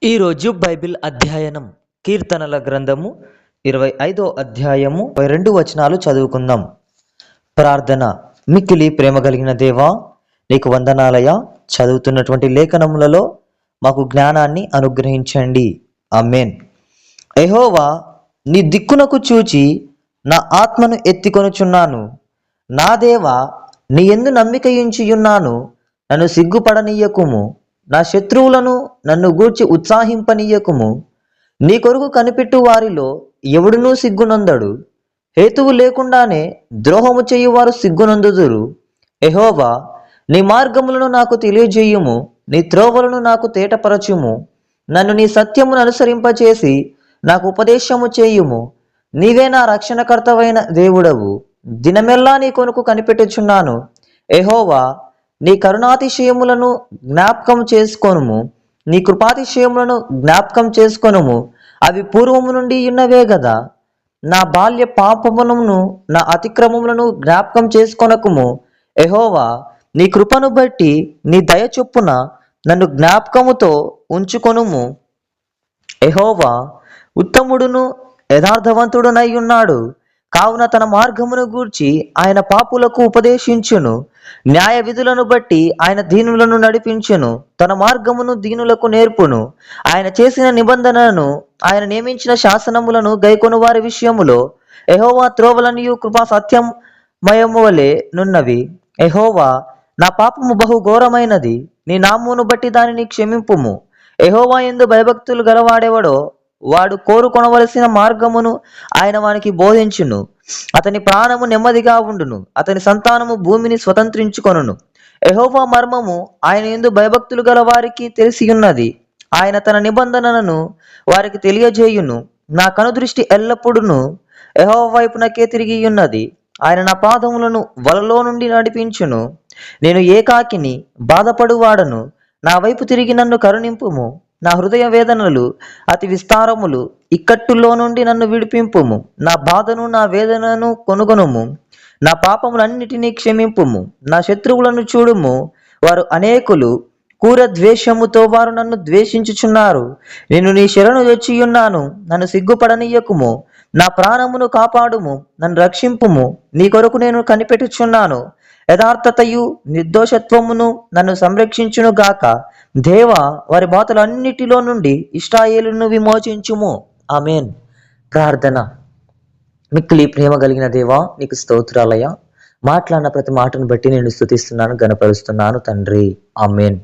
ఈరోజు బైబిల్ అధ్యయనం కీర్తనల గ్రంథము 25వ అధ్యాయము 22 వచనాలు చదువుకుందాం. ప్రార్థన. మిక్కిలి ప్రేమ కలిగిన దేవా, నీకు వందనాలయ. చదువుతున్నటువంటి లేఖనములలో మాకు జ్ఞానాన్ని అనుగ్రహించండి. ఆమేన్. యెహోవా, నీ దిక్కునకు చూచి నా ఆత్మను ఎత్తికొనుచున్నాను. నా దేవా, నీ యందు నమ్మిక ఉంచియున్నాను. నన్ను సిగ్గుపడనీయకుము. నా శత్రువులను నన్ను గూర్చి ఉత్సాహింపనీయకుము. నీ కొరకు కనిపెట్టు వారిలో ఎవడునూ సిగ్గునందడు. హేతువు లేకుండానే ద్రోహము చేయువారు సిగ్గునందుదురు. యెహోవా, నీ మార్గములను నాకు తెలియజేయుము. నీ త్రోవలను నాకు తేటపరచుము. నన్ను నీ సత్యమును అనుసరింపచేసి నాకు ఉపదేశము చేయుము. నీవే నా రక్షణకర్తవైన దేవుడవు. దినమెల్లా నీ కొరకు కనిపెట్టుచున్నాను. యెహోవా, నీ కరుణాతిశయములను జ్ఞాపకం చేసుకొనుము. నీ కృపాతిశయములను జ్ఞాపకం చేసుకొనుము. అవి పూర్వము నుండి ఉన్నవే గదా. నా బాల్య పాపములను, నా అతిక్రమములను జ్ఞాపకం చేసుకొనకుము. యెహోవా, నీ కృపను బట్టి నీ దయ చొప్పున నన్ను జ్ఞాపకముతో ఉంచుకొనుము. యెహోవా ఉత్తముడును యథార్థవంతుడునై ఉన్నాడు. కావున తన మార్గమును గూర్చి ఆయన పాపులకు ఉపదేశించును. న్యాయ విధులను బట్టి ఆయన దీనులను నడిపించును. తన మార్గమును దీనులకు నేర్పును. ఆయన చేసిన నిబంధనలను, ఆయన నియమించిన శాసనములను గైకొను వారి విషయములో యెహోవా త్రోవలనియు కృపా సత్యమయము వలె నున్నవి. యెహోవా, నా పాపము బహు ఘోరమైనది. నీ నామమును బట్టి దానిని క్షమింపుము. యెహోవా యందు భయభక్తులు గలవాడెవడో వాడు కోరుకొనవలసిన మార్గమును ఆయన వానికి బోధించును. అతని ప్రాణము నెమ్మదిగా ఉండును. అతని సంతానము భూమిని స్వతంత్రించుకొనును. యెహోవా మర్మము ఆయన యందు భయభక్తులు గల వారికి తెలిసియున్నది. ఆయన తన నిబంధనలను వారికి తెలియజేయును. నా కనుదృష్టి ఎల్లప్పుడూ యెహోవా వైపునకే తిరిగి ఉన్నది. ఆయన నా పాదములను వలలో నుండి నడిపించును. నేను ఏకాకిని, బాధపడువాడను. నా వైపు తిరిగి నన్ను కరుణింపుము. నా హృదయ వేదనలు అతి విస్తారములు. ఇక్కట్టులో నుండి నన్ను విడిపింపుము. నా బాధను, నా వేదనను కొనుగొనుము. నా పాపములన్నిటినీ క్షమింపుము. నా శత్రువులను చూడుము. వారు అనేకులు. క్రూర ద్వేషముతో వారు నన్ను ద్వేషించుచున్నారు. నేను నీ శరణు వచ్చియున్నాను. నన్ను సిగ్గుపడనీయకుము. నా ప్రాణమును కాపాడుము. నన్ను రక్షింపుము. నీ కొరకు నేను కనిపెట్టుచున్నాను. యథార్థతయు నిర్దోషత్వమును నన్ను సంరక్షించును గాక. దేవా, వారి బాధలన్నిటిలో నుండి ఇశ్రాయేలును విమోచించుము. ఆమేన్. ప్రార్థన. మిక్కిలి ప్రేమ కలిగిన దేవా, నీకు స్తోత్రాలయ. మాట్లాడిన ప్రతి మాటను బట్టి నేను స్తుతిస్తున్నాను, గణపరుస్తున్నాను తండ్రి. ఆమేన్.